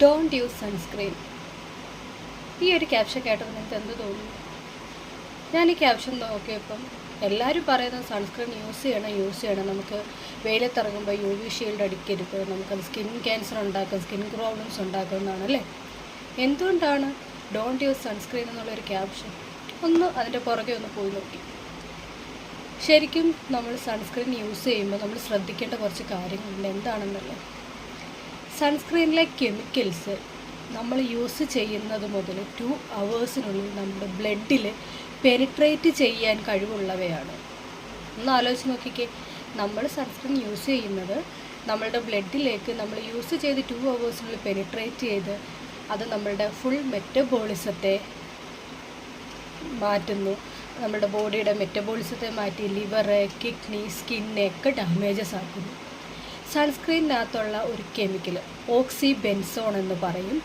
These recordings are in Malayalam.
Don't use sunscreen. ഈ ഒരു ക്യാപ്ഷൻ കേട്ടത് നിങ്ങൾക്ക് എന്ത് തോന്നുന്നു? ഞാൻ ഈ ക്യാപ്ഷൻ നോക്കിയപ്പം എല്ലാവരും പറയുന്നത് സൺസ്ക്രീൻ യൂസ് ചെയ്യണം, നമുക്ക് വെയിലത്തിറങ്ങുമ്പോൾ UV ഷീൽഡ് അടിക്കരുത്, നമുക്കത് സ്കിൻ ക്യാൻസർ ഉണ്ടാക്കും, സ്കിൻ പ്രോബ്ലംസ് ഉണ്ടാക്കും എന്നാണ് അല്ലേ? എന്തുകൊണ്ടാണ് ഡോണ്ട് യൂസ് സൺസ്ക്രീൻ എന്നുള്ളൊരു ക്യാപ്ഷൻ? ഒന്ന് അതിൻ്റെ പുറകെ ഒന്ന് പോയി നോക്കി. ശരിക്കും നമ്മൾ സൺസ്ക്രീൻ യൂസ് ചെയ്യുമ്പോൾ നമ്മൾ ശ്രദ്ധിക്കേണ്ട കുറച്ച് കാര്യങ്ങളുണ്ട്. എന്താണെന്നല്ലേ, സൺസ്ക്രീനിലെ കെമിക്കൽസ് നമ്മൾ യൂസ് ചെയ്യുന്നത് മുതൽ 2 hours നമ്മുടെ ബ്ലഡിൽ പെനിട്രേറ്റ് ചെയ്യാൻ കഴിവുള്ളവയാണ്. ഒന്ന് ആലോചിച്ച് നോക്കിക്കേ, നമ്മൾ സൺസ്ക്രീൻ യൂസ് ചെയ്യുന്നത് നമ്മളുടെ ബ്ലഡിലേക്ക് നമ്മൾ യൂസ് ചെയ്ത് 2 hours പെനിട്രേറ്റ് ചെയ്ത് അത് നമ്മളുടെ ഫുൾ മെറ്റബോളിസത്തെ മാറ്റുന്നു. നമ്മുടെ ബോഡിയുടെ മെറ്റബോളിസത്തെ മാറ്റി ലിവർ, കിഡ്നി, സ്കിന്നൊക്കെ ഡാമേജസ് ആക്കുന്നു. സൺസ്ക്രീനിനകത്തുള്ള ഒരു കെമിക്കൽ ഓക്സിബെൻസോൺ എന്ന് പറയും,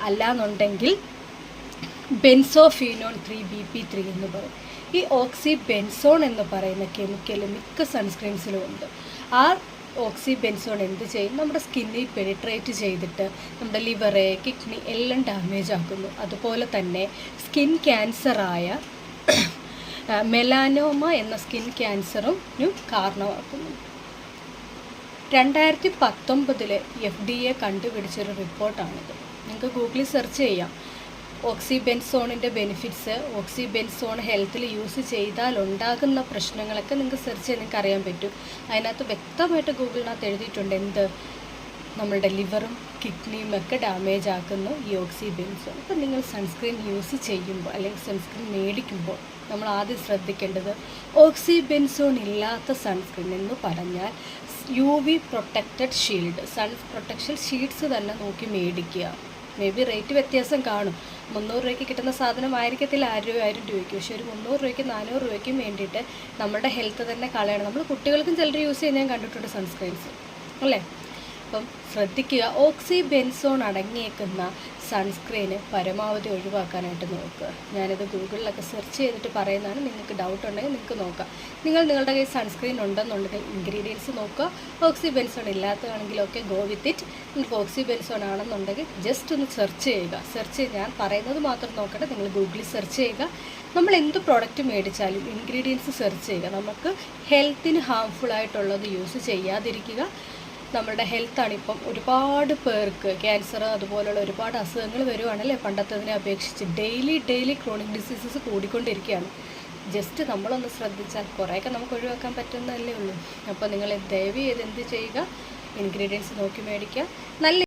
അല്ലാന്നുണ്ടെങ്കിൽ ബെൻസോഫീനോൺ 3BP3 എന്ന് പറയും. ഈ ഓക്സിബെൻസോൺ എന്ന് പറയുന്ന കെമിക്കൽ മിക്ക സൺസ്ക്രീൻസിലും ഉണ്ട്. ആ ഓക്സിബെൻസോൺ എന്ത് ചെയ്യും? നമ്മുടെ സ്കിന്നിൽ പെനിട്രേറ്റ് ചെയ്തിട്ട് നമ്മുടെ ലിവർ, കിഡ്നി എല്ലാം ഡാമേജ് ആക്കുന്നു. അതുപോലെ തന്നെ സ്കിൻ ക്യാൻസറായ മെലാനോമ എന്ന സ്കിൻ ക്യാൻസറും കാരണമാക്കുന്നു. 2019 FDA കണ്ടുപിടിച്ചൊരു റിപ്പോർട്ടാണിത്. നിങ്ങൾക്ക് ഗൂഗിളിൽ സെർച്ച് ചെയ്യാം. ഓക്സിബെൻസോണിൻ്റെ ബെനിഫിറ്റ്സ്, ഓക്സിബെൻസോൺ ഹെൽത്തിൽ യൂസ് ചെയ്താൽ ഉണ്ടാകുന്ന പ്രശ്നങ്ങളൊക്കെ നിങ്ങൾക്ക് സെർച്ച് ചെയ്ത് നിങ്ങൾക്ക് അറിയാൻ പറ്റും. അതിനകത്ത് വ്യക്തമായിട്ട് ഗൂഗിളിനകത്ത് എഴുതിയിട്ടുണ്ട് എന്ത്, നമ്മളുടെ ലിവറും കിഡ്നിയും ഒക്കെ ഡാമേജ് ആക്കുന്നു ഈ ഓക്സിബെൻസോൺ. അപ്പം നിങ്ങൾ സൺസ്ക്രീൻ യൂസ് ചെയ്യുമ്പോൾ അല്ലെങ്കിൽ സൺസ്ക്രീൻ മേടിക്കുമ്പോൾ നമ്മൾ ആദ്യം ശ്രദ്ധിക്കേണ്ടത് ഓക്സിബെൻസോൺ ഇല്ലാത്ത സൺസ്ക്രീൻ എന്ന് പറഞ്ഞാൽ UV protected shield, sun protection sheets തന്നെ നോക്കി മേടിക്കുക. മേ ബി റേറ്റ് വ്യത്യാസം കാണും. 300 രൂപയ്ക്ക് കിട്ടുന്ന സാധനം ആയിരിക്കത്തില്ല 1000 രൂപയ്ക്ക്. പക്ഷേ ഒരു 300 രൂപയ്ക്കും 400 രൂപയ്ക്കും വേണ്ടിയിട്ട് നമ്മുടെ ഹെൽത്ത് തന്നെ കളയണം. നമ്മൾ കുട്ടികൾക്കും ചിലർ യൂസ് ചെയ്യാൻ ഞാൻ കണ്ടിട്ടുണ്ട് സൺസ്ക്രീൻസ് അല്ലേ. അപ്പം ശ്രദ്ധിക്കുക, ഓക്സിബെൻസോൺ അടങ്ങിയേക്കുന്ന സൺസ്ക്രീന് പരമാവധി ഒഴിവാക്കാനായിട്ട് നോക്കുക. ഞാനിത് ഗൂഗിളിലൊക്കെ സെർച്ച് ചെയ്തിട്ട് പറയുന്നതാണ്. നിങ്ങൾക്ക് ഡൗട്ട് ഉണ്ടെങ്കിൽ നിങ്ങൾക്ക് നോക്കാം. നിങ്ങളുടെ കയ്യിൽ സൺസ്ക്രീൻ ഉണ്ടെന്നുണ്ടെങ്കിൽ ഇൻഗ്രീഡിയൻസ് നോക്കുക. ഓക്സിബെൻസോൺ ഇല്ലാത്തതാണെങ്കിലൊക്കെ ഗോ വിത്ത് ഇറ്റ്. നിങ്ങൾക്ക് ഓക്സിബെൻസോൺ ആണെന്നുണ്ടെങ്കിൽ ജസ്റ്റ് ഒന്ന് സെർച്ച് ചെയ്യുക. സെർച്ച് ചെയ്ത് ഞാൻ പറയുന്നത് മാത്രം നോക്കട്ടെ, നിങ്ങൾ ഗൂഗിളിൽ സെർച്ച് ചെയ്യുക. നമ്മൾ എന്ത് പ്രോഡക്റ്റ് മേടിച്ചാലും ഇൻഗ്രീഡിയൻസ് സെർച്ച് ചെയ്യുക. നമുക്ക് ഹെൽത്തിന് ഹാംഫുൾ ആയിട്ടുള്ളത് യൂസ് ചെയ്യാതിരിക്കുക. നമ്മുടെ ഹെൽത്താണ് ഇപ്പം ഒരുപാട് പേർക്ക് ക്യാൻസർ അതുപോലുള്ള ഒരുപാട് അസുഖങ്ങൾ വരുവാണല്ലേ പണ്ടത്തതിനെ അപേക്ഷിച്ച്. ഡെയിലി ക്രോണിക് ഡിസീസസ് കൂടിക്കൊണ്ടിരിക്കുകയാണ്. ജസ്റ്റ് നമ്മളൊന്ന് ശ്രദ്ധിച്ചാൽ കുറേയൊക്കെ നമുക്ക് ഒഴിവാക്കാൻ പറ്റുന്നതല്ലേ ഉള്ളൂ. അപ്പോൾ നിങ്ങൾ ദയവ് ചെയ്ത് എന്ത് ചെയ്യുക, ഇൻഗ്രീഡിയൻസ് നോക്കി മേടിക്കുക. നല്ല